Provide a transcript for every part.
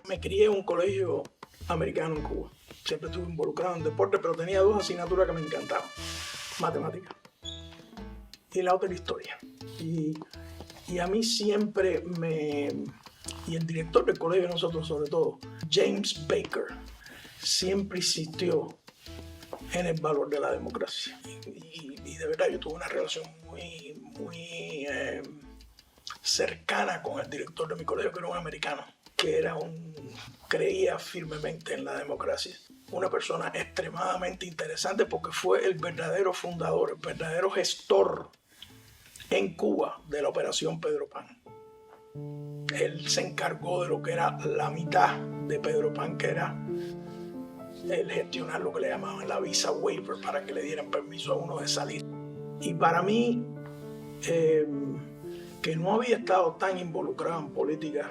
Me crié en un colegio americano en Cuba. Siempre estuve involucrado en deporte, pero tenía dos asignaturas que me encantaban. Matemáticas y la otra historia. Y a mí siempre y el director del colegio de nosotros sobre todo, James Baker, siempre insistió en el valor de la democracia. Y de verdad yo tuve una relación muy cercana con el director de mi colegio, que era un americano, que creía firmemente en la democracia. Una persona extremadamente interesante porque fue el verdadero fundador, el verdadero gestor en Cuba de la Operación Pedro Pan. Él se encargó de lo que era la mitad de Pedro Pan, que era el gestionar lo que le llamaban la visa waiver para que le dieran permiso a uno de salir. Y para mí, que no había estado tan involucrado en política,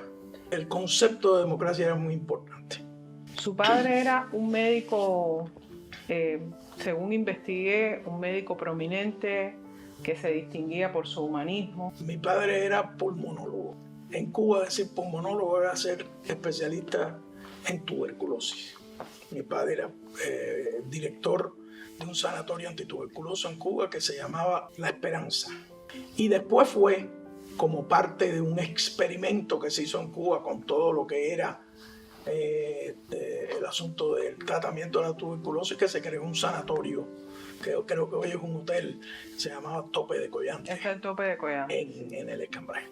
el concepto de democracia era muy importante. Su padre era un médico, según investigué, un médico prominente que se distinguía por su humanismo. Mi padre era pulmonólogo. En Cuba decir pulmonólogo era ser especialista en tuberculosis. Mi padre era director de un sanatorio antituberculoso en Cuba que se llamaba La Esperanza. Y después fue como parte de un experimento que se hizo en Cuba con todo lo que era el asunto del tratamiento de la tuberculosis, que se creó un sanatorio, que creo que hoy es un hotel, se llamaba Tope de Collante. Es el Tope de Collante. En el Escambray.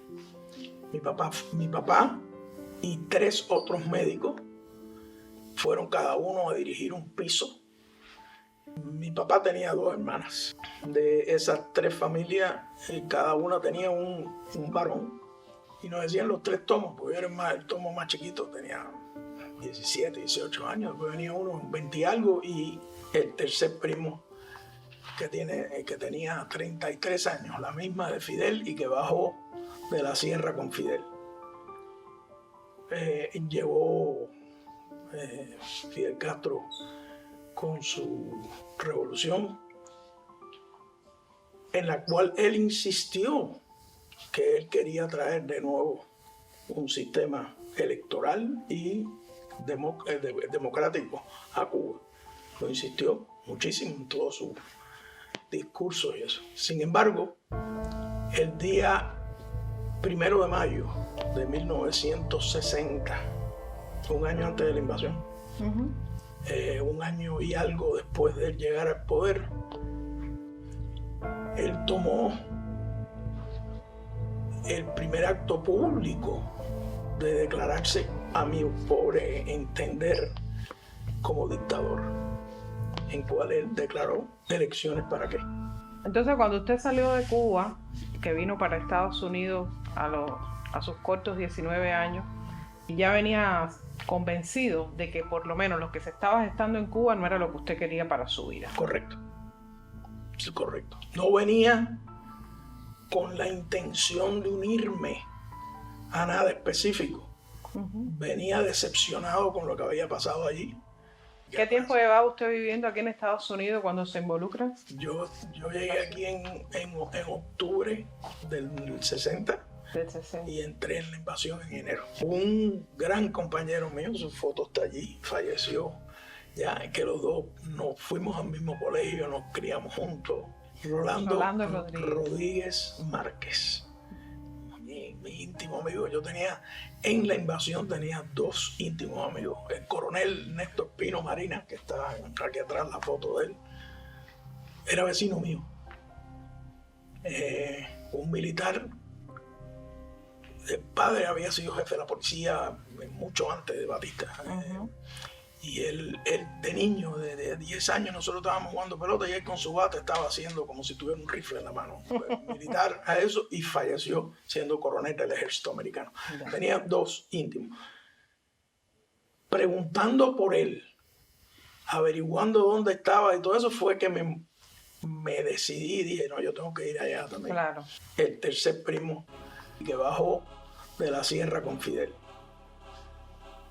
Mi papá y 3 otros médicos fueron cada uno a dirigir un piso. Mi papá tenía 2 hermanas. De esas 3 familias, cada una tenía un varón. Y nos decían los 3 tomos, porque yo era el tomo más chiquito, tenía 17, 18 años. Después venía uno 20 y algo, y el tercer primo que tenía 33 años, la misma de Fidel, y que bajó de la sierra con Fidel. Llegó Fidel Castro con su revolución, en la cual él insistió que él quería traer de nuevo un sistema electoral y democrático a Cuba. Lo insistió muchísimo en todo su discurso y eso. Sin embargo, el día 1 de mayo de 1960, un año antes de la invasión, un año y algo después de llegar al poder, él tomó el primer acto público de declararse, a mi pobre entender, como dictador, en cual él declaró elecciones para qué. Entonces, cuando usted salió de Cuba, que vino para Estados Unidos a sus cortos 19 años, ya venía convencido de que por lo menos lo que se estaba gestando en Cuba no era lo que usted quería para su vida. Correcto. Sí, correcto. No venía con la intención de unirme a nada específico. Venía decepcionado con lo que había pasado allí. ¿Qué tiempo llevaba usted viviendo aquí en Estados Unidos cuando se involucra? Yo llegué aquí en octubre del 60. Y entré en la invasión en enero. Un gran compañero mío, su foto está allí, falleció. Ya que los dos nos fuimos al mismo colegio, nos criamos juntos. Rolando Rodríguez Márquez, mi íntimo amigo. En la invasión tenía 2 íntimos amigos. El coronel Néstor Pino Marina, que está aquí atrás la foto de él, era vecino mío. Un militar. El padre había sido jefe de la policía mucho antes de Batista. Y él de niño, de 10 años, nosotros estábamos jugando pelota y él con su bate estaba haciendo como si tuviera un rifle en la mano. Militar a eso, y falleció siendo coronel del ejército americano. Tenía 2 íntimos. Preguntando por él, averiguando dónde estaba y todo eso, fue que me decidí y dije, no, yo tengo que ir allá también. Claro. El tercer primo que bajó de la sierra con Fidel.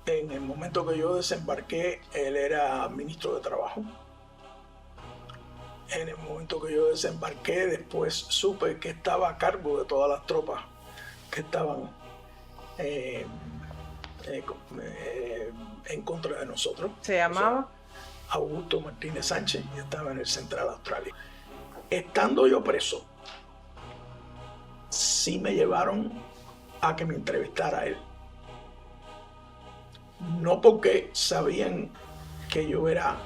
En el momento que yo desembarqué, él era ministro de Trabajo. En el momento que yo desembarqué, después supe que estaba a cargo de todas las tropas que estaban en contra de nosotros. ¿Se llamaba? Augusto Martínez Sánchez, y estaba en el Central Australia. Estando yo preso, sí me llevaron a que me entrevistara a él. No porque sabían que yo era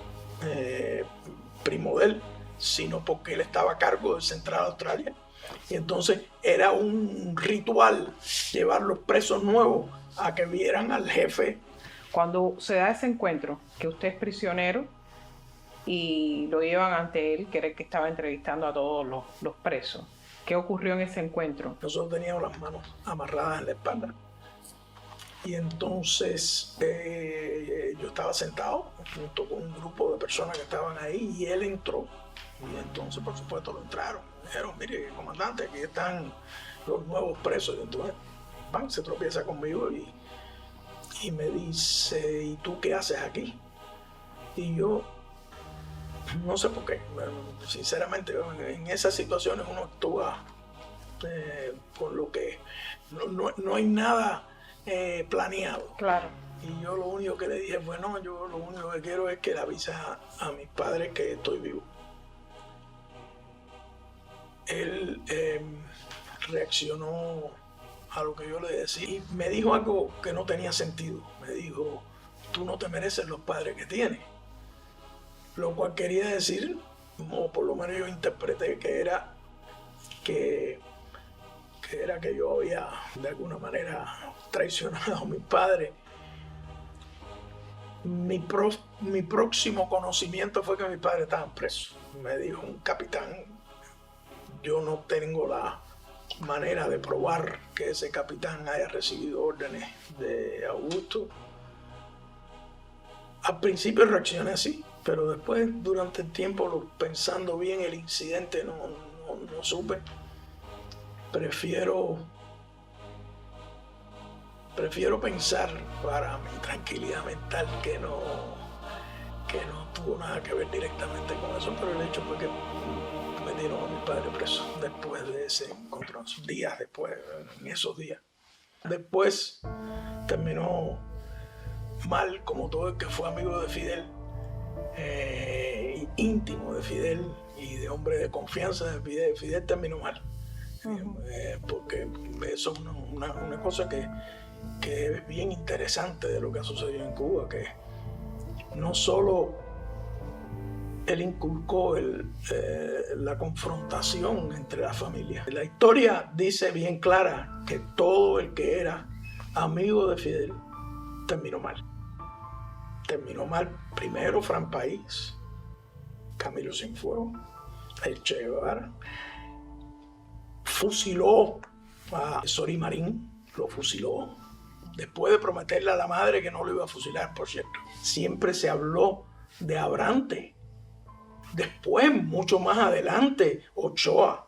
primo de él, sino porque él estaba a cargo del Central Australia. Y entonces era un ritual llevar los presos nuevos a que vieran al jefe. Cuando se da ese encuentro, que usted es prisionero y lo llevan ante él, que era el que estaba entrevistando a todos los presos, ¿qué ocurrió en ese encuentro? Nosotros teníamos las manos amarradas en la espalda. Y entonces yo estaba sentado junto con un grupo de personas que estaban ahí y él entró. Y entonces, por supuesto, lo entraron. Dijeron, mire, comandante, aquí están los nuevos presos. Y entonces, se tropieza conmigo y me dice, ¿y tú qué haces aquí? Y yo, no sé por qué. Sinceramente, en esas situaciones uno actúa con lo que no hay nada planeado. Claro. Y yo lo único que le dije, bueno, yo lo único que quiero es que le avise a mis padres que estoy vivo. Él reaccionó a lo que yo le decía y me dijo algo que no tenía sentido. Me dijo, tú no te mereces los padres que tienes. Lo cual quería decir, o por lo menos yo interpreté que era que yo había de alguna manera traicionado a mis padres. Mi próximo conocimiento fue que mis padres estaban presos. Me dijo un capitán, yo no tengo la manera de probar que ese capitán haya recibido órdenes de Augusto. Al principio reaccioné así, pero después, durante el tiempo, pensando bien el incidente, no supe. Prefiero pensar para mi tranquilidad mental que no tuvo nada que ver directamente con eso, pero el hecho fue que metieron a mi padre preso después de ese encuentro, días después, en esos días. Después terminó mal, como todo el que fue amigo de Fidel, íntimo de Fidel y de hombre de confianza de Fidel. Fidel terminó mal. Porque eso es una cosa que es bien interesante de lo que ha sucedido en Cuba, que no solo él inculcó la confrontación entre las familias. La historia dice bien clara que todo el que era amigo de Fidel terminó mal. Terminó mal primero Fran País, Camilo Cienfuegos, el Che Guevara. Fusiló a Sorí Marín, lo fusiló, después de prometerle a la madre que no lo iba a fusilar, por cierto. Siempre se habló de Abrante. Después, mucho más adelante, Ochoa.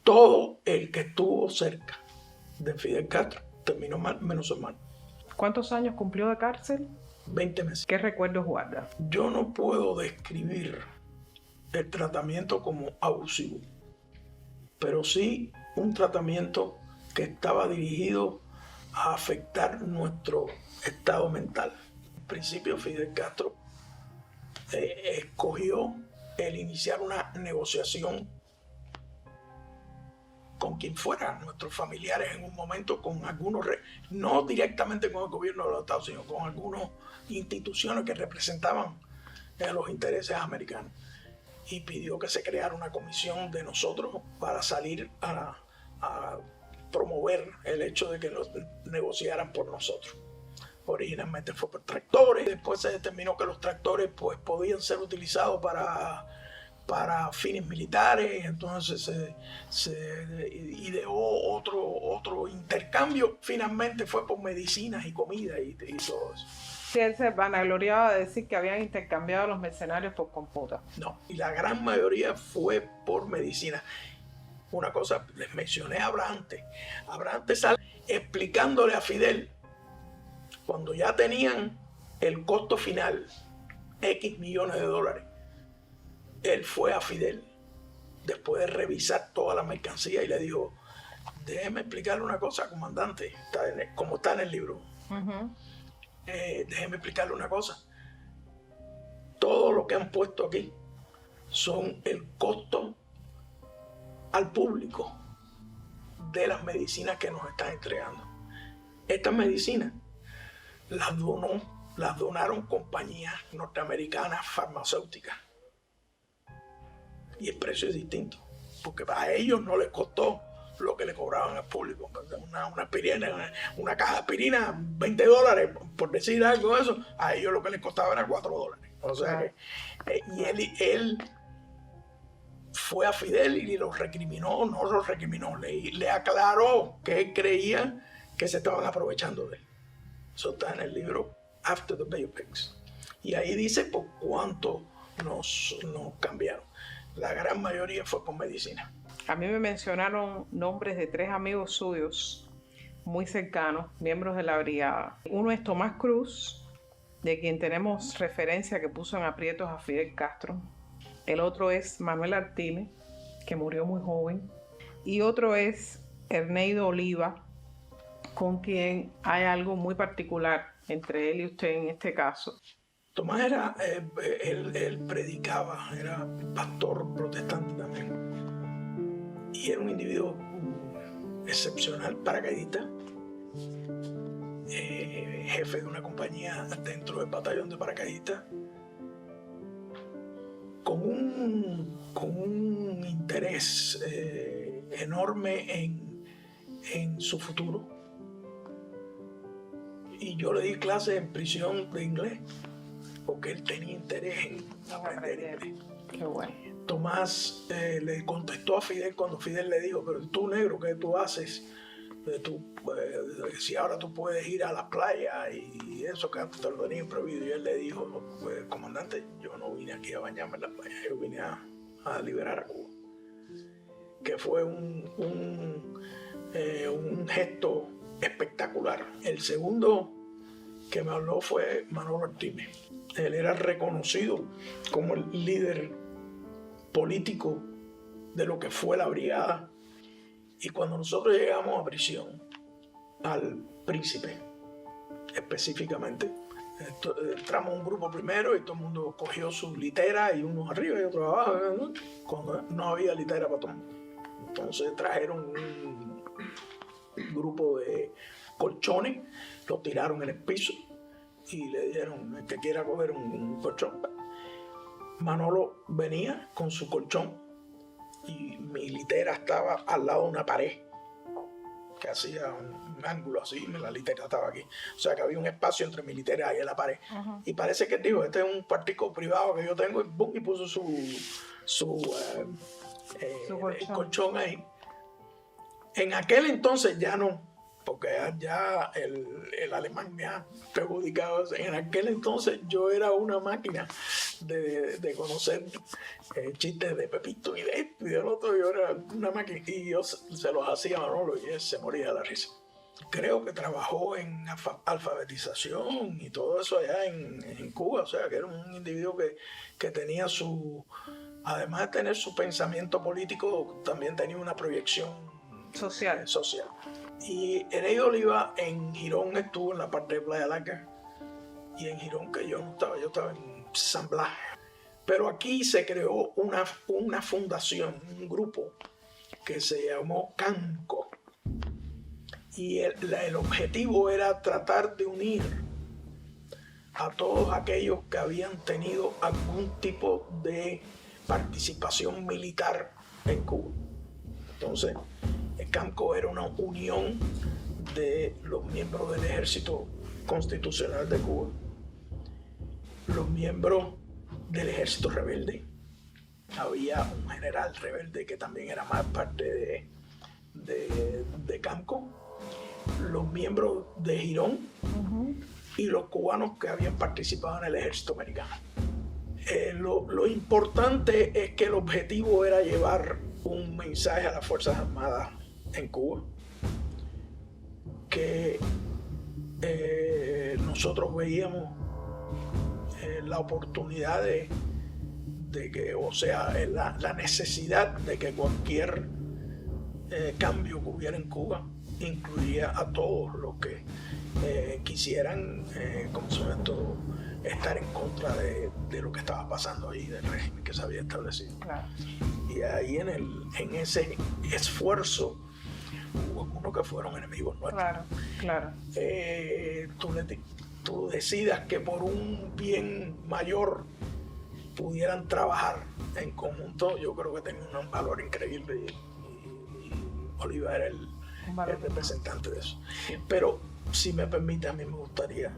Todo el que estuvo cerca de Fidel Castro terminó mal, menos su hermano. ¿Cuántos años cumplió de cárcel? 20 meses. ¿Qué recuerdos guarda? Yo no puedo describir el tratamiento como abusivo, pero sí un tratamiento que estaba dirigido a afectar nuestro estado mental. En principio, Fidel Castro escogió el iniciar una negociación con quien fuera, nuestros familiares en un momento, con algunos, no directamente con el gobierno de los Estados Unidos, con algunas instituciones que representaban los intereses americanos. Y pidió que se creara una comisión de nosotros para salir a promover el hecho de que los negociaran por nosotros. Originalmente fue por tractores, después se determinó que los tractores pues, podían ser utilizados para fines militares, entonces se ideó otro intercambio. Finalmente fue por medicinas y comida y todo eso. Sí, él se vanagloriaba de decir que habían intercambiado a los mercenarios por computa. No, y la gran mayoría fue por medicina. Una cosa, les mencioné a Abrante. Abrante sale explicándole a Fidel, cuando ya tenían el costo final, X millones de dólares, él fue a Fidel, después de revisar toda la mercancía, y le dijo, déjeme explicarle una cosa, comandante, como está en el libro. Déjeme explicarle una cosa. Todo lo que han puesto aquí son el costo al público de las medicinas que nos están entregando. Estas medicinas las donaron compañías norteamericanas farmacéuticas. Y el precio es distinto, porque a ellos no les costó lo que le cobraban al público. Una aspirina, una caja de aspirina, $20, por decir algo de eso, a ellos lo que les costaba era $4. O sea que, y él fue a Fidel y lo recriminó, le aclaró que él creía que se estaban aprovechando de él. Eso está en el libro After the Biopics. Y ahí dice por cuánto nos cambiaron. La gran mayoría fue con medicina. A mí me mencionaron nombres de 3 amigos suyos muy cercanos, miembros de la brigada. Uno es Tomás Cruz, de quien tenemos referencia que puso en aprietos a Fidel Castro. El otro es Manuel Artime, que murió muy joven. Y otro es Erneido Oliva, con quien hay algo muy particular entre él y usted en este caso. Tomás él predicaba, era pastor protestante también. Y era un individuo excepcional, paracaidista, jefe de una compañía dentro del batallón de paracaidistas, con un interés enorme en su futuro. Y yo le di clases en prisión de inglés, porque él tenía interés en aprender inglés. Qué bueno. Tomás le contestó a Fidel cuando Fidel le dijo, pero tú, negro, ¿qué tú haces? Si ahora tú puedes ir a la playa y eso que antes te lo tenían prohibido. Y él le dijo, pues, comandante, yo no vine aquí a bañarme en la playa, yo vine a liberar a Cuba. Que fue un gesto espectacular. El segundo que me habló fue Manolo Artime. Él era reconocido como el líder político de lo que fue la brigada. Y cuando nosotros llegamos a prisión, al Príncipe específicamente, entramos un grupo primero y todo el mundo cogió sus literas, y unos arriba y otros abajo, ¿no? Cuando no había litera para todo el mundo. Entonces trajeron un grupo de colchones, los tiraron en el piso y le dijeron, el que quiera coger un colchón. Manolo venía con su colchón y mi litera estaba al lado de una pared que hacía un ángulo así, la litera estaba aquí. O sea que había un espacio entre mi litera y la pared. Uh-huh. Y parece que dijo, este es un cuartico privado que yo tengo, y puso su colchón ahí. En aquel entonces ya no, porque ya el alemán me ha perjudicado. En aquel entonces yo era una máquina de conocer chistes de Pepito y de esto y del otro. Yo era una máquina y yo se los hacía a Manolo y él se moría de la risa. Creo que trabajó en alfabetización y todo eso allá en Cuba. O sea, que era un individuo que tenía además de tener su pensamiento político, también tenía una proyección social. Y Erneido Oliva en Girón estuvo en la parte de Playa Larga, y en Girón que yo no estaba, yo estaba en San Blas. Pero aquí se creó una fundación, un grupo que se llamó CAMCO, y el objetivo era tratar de unir a todos aquellos que habían tenido algún tipo de participación militar en Cuba. Entonces, el CAMCO era una unión de los miembros del Ejército Constitucional de Cuba, los miembros del Ejército Rebelde. Había un general rebelde que también era más parte de CAMCO, los miembros de Girón, uh-huh, y los cubanos que habían participado en el Ejército Americano. Lo importante es que el objetivo era llevar un mensaje a las Fuerzas Armadas en Cuba, que nosotros veíamos la oportunidad de que, o sea, la necesidad de que cualquier cambio que hubiera en Cuba incluía a todos los que quisieran, estar en contra de lo que estaba pasando ahí, del régimen que se había establecido. Claro. Y ahí en ese esfuerzo hubo algunos que fueron enemigos nuestros. Claro. Tú decidas que por un bien mayor pudieran trabajar en conjunto, yo creo que tenía un valor increíble y Oliva era el representante de eso. Pero si me permite, a mí me gustaría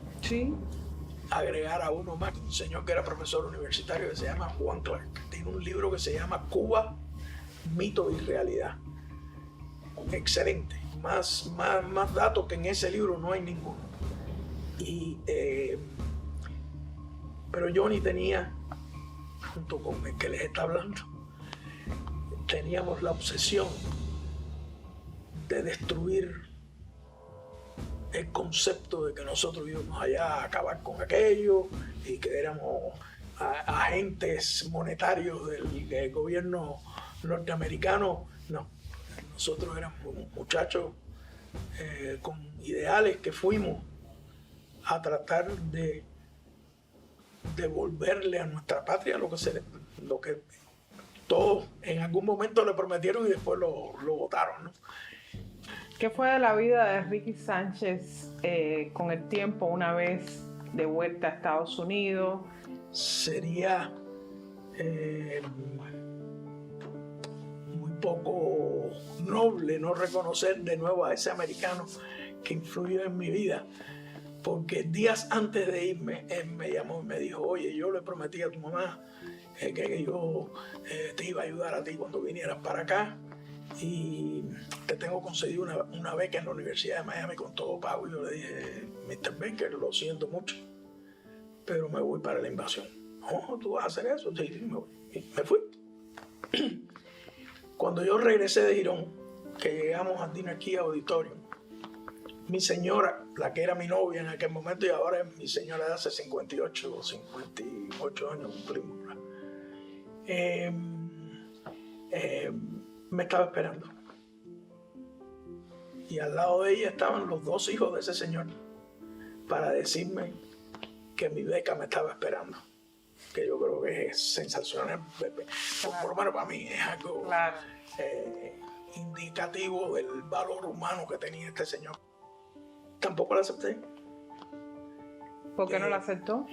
agregar a uno más, un señor que era profesor universitario que se llama Juan Clark. Tiene un libro que se llama Cuba, mito y realidad. Excelente. Más datos que en ese libro no hay ninguno. Pero Johnny tenía, junto con el que les está hablando, teníamos la obsesión de destruir el concepto de que nosotros íbamos allá a acabar con aquello y que éramos agentes monetarios del gobierno norteamericano. No, nosotros éramos muchachos con ideales que fuimos a tratar de devolverle a nuestra patria lo que todos en algún momento le prometieron y después lo votaron, ¿no? ¿Qué fue de la vida de Ricky Sánchez con el tiempo, una vez de vuelta a Estados Unidos? Sería muy poco noble no reconocer de nuevo a ese americano que influyó en mi vida, porque días antes de irme, él me llamó y me dijo: oye, yo le prometí a tu mamá que yo te iba a ayudar a ti cuando vinieras para acá, y te tengo concedido una beca en la Universidad de Miami con todo pago. Y yo le dije: Mr. Baker, lo siento mucho, pero me voy para la invasión. ¿Oh, tú vas a hacer eso? Sí, me voy. Y me fui. Cuando yo regresé de Girón, que llegamos al Dinner Key Auditorium, mi señora, la que era mi novia en aquel momento y ahora es mi señora de hace 58 o 58 años cumplimos, me estaba esperando. Y al lado de ella estaban los dos hijos de ese señor para decirme que mi beca me estaba esperando. Que yo creo que es sensacional. Por lo menos para mí es algo indicativo del valor humano que tenía este señor. Tampoco la acepté. ¿Por qué no la aceptó?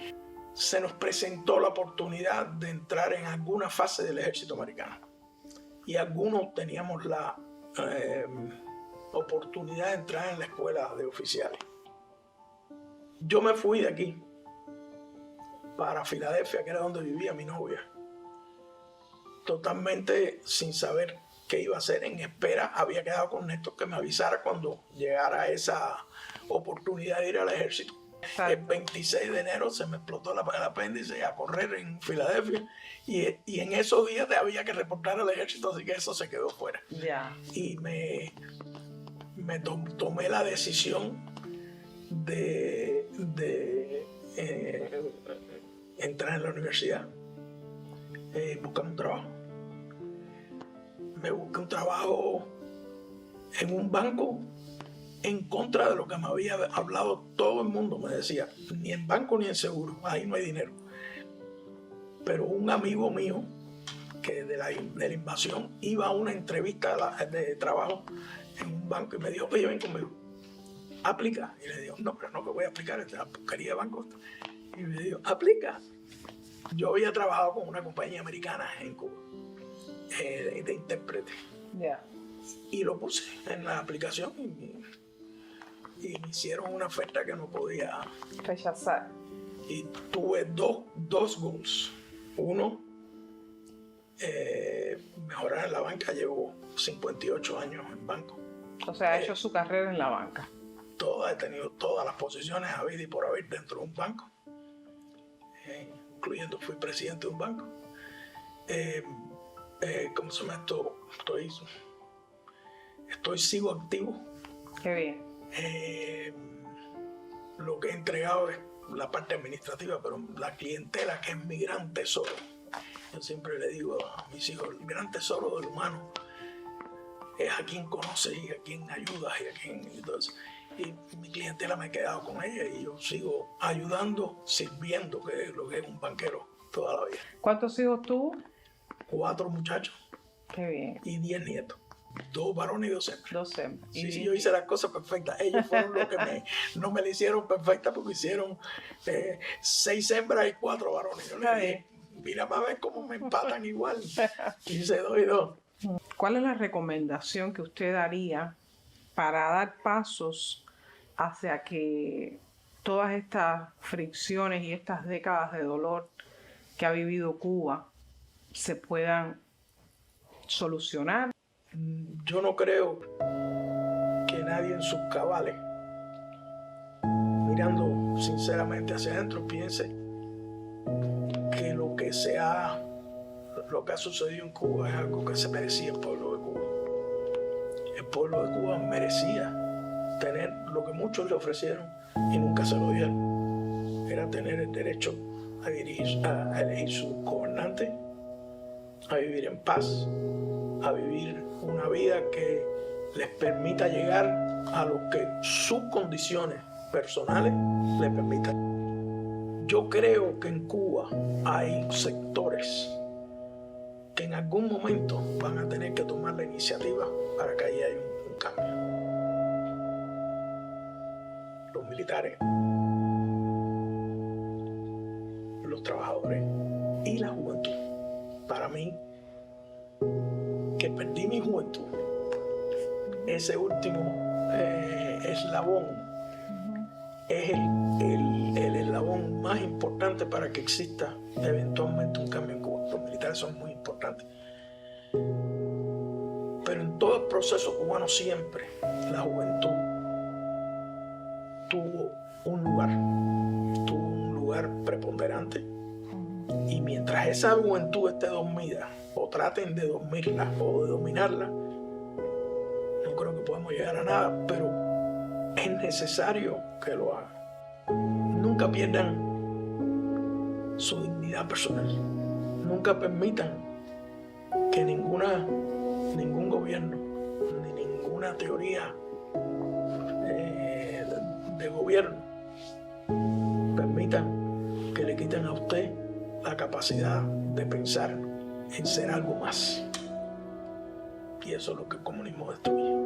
Se nos presentó la oportunidad de entrar en alguna fase del ejército americano. Y algunos teníamos la oportunidad de entrar en la escuela de oficiales. Yo me fui de aquí para Filadelfia, que era donde vivía mi novia, totalmente sin saber qué iba a hacer, en espera. Había quedado con Néstor que me avisara cuando llegara esa oportunidad de ir al ejército. El 26 de enero se me explotó el apéndice a correr en Filadelfia y en esos días había que reportar al ejército, así que eso se quedó fuera. Y me tomé la decisión de entrar en la universidad, buscar un trabajo. Me busqué un trabajo en un banco, en contra de lo que me había hablado todo el mundo. Me decía: ni en banco ni en seguro, ahí no hay dinero. Pero un amigo mío que de la invasión iba a una entrevista de trabajo en un banco y me dijo: oye, ven conmigo, aplica. Y le digo: no, pero no, que voy a aplicar, esta es la porquería de banco. Y me dijo: aplica. Yo había trabajado con una compañía americana en Cuba, de intérprete. Y lo puse en la aplicación y me hicieron una oferta que no podía rechazar. Y tuve dos goals. Uno, mejorar en la banca. Llevo 58 años en banco. O sea, ha hecho su carrera en la banca. He tenido todas las posiciones habidas y por haber dentro de un banco, incluyendo fui presidente de un banco. ¿Cómo se llama esto? Sigo activo. Qué bien. Lo que he entregado es la parte administrativa, pero la clientela, que es mi gran tesoro. Yo siempre le digo a mis hijos: el gran tesoro del humano es a quien conoces y a quien ayudas y a quien... Entonces, y mi clientela me he quedado con ella y yo sigo ayudando, sirviendo, que es lo que es un banquero toda la vida. ¿Cuántos hijos tuvo? 4 muchachos. Qué bien. Y 10 nietos. 2 varones y 2 hembras. 2 hembras. Sí, yo hice las cosas perfectas. Ellos fueron los que no me la hicieron perfecta porque hicieron 6 hembras y 4 varones. Yo le dije, mira para ver cómo me empatan igual. Hice 2 y 2. ¿Cuál es la recomendación que usted daría para dar pasos hacia que todas estas fricciones y estas décadas de dolor que ha vivido Cuba se puedan solucionar? Yo no creo que nadie en sus cabales, mirando sinceramente hacia adentro, piense que lo que ha sucedido en Cuba es algo que se merecía el pueblo de Cuba. El pueblo de Cuba merecía tener lo que muchos le ofrecieron y nunca se lo dieron. Era tener el derecho a elegir sus gobernantes, a vivir en paz, a vivir una vida que les permita llegar a lo que sus condiciones personales les permitan. Yo creo que en Cuba hay sectores que en algún momento van a tener que tomar la iniciativa para que ahí haya un cambio. Los militares, los trabajadores y la juventud. Para mí, que perdí mi juventud, ese último eslabón es el eslabón más importante para que exista eventualmente un cambio en Cuba. Los militares son muy importantes. Pero en todo el proceso cubano siempre la juventud tuvo un lugar preponderante. Y mientras esa juventud esté dormida, o traten de dormirla o de dominarla, no creo que podamos llegar a nada, pero es necesario que lo hagan. Nunca pierdan su dignidad personal. Nunca permitan que ningún gobierno, ni ninguna teoría de gobierno permitan que le quiten a usted la capacidad de pensar en ser algo más. Y eso es lo que el comunismo destruye.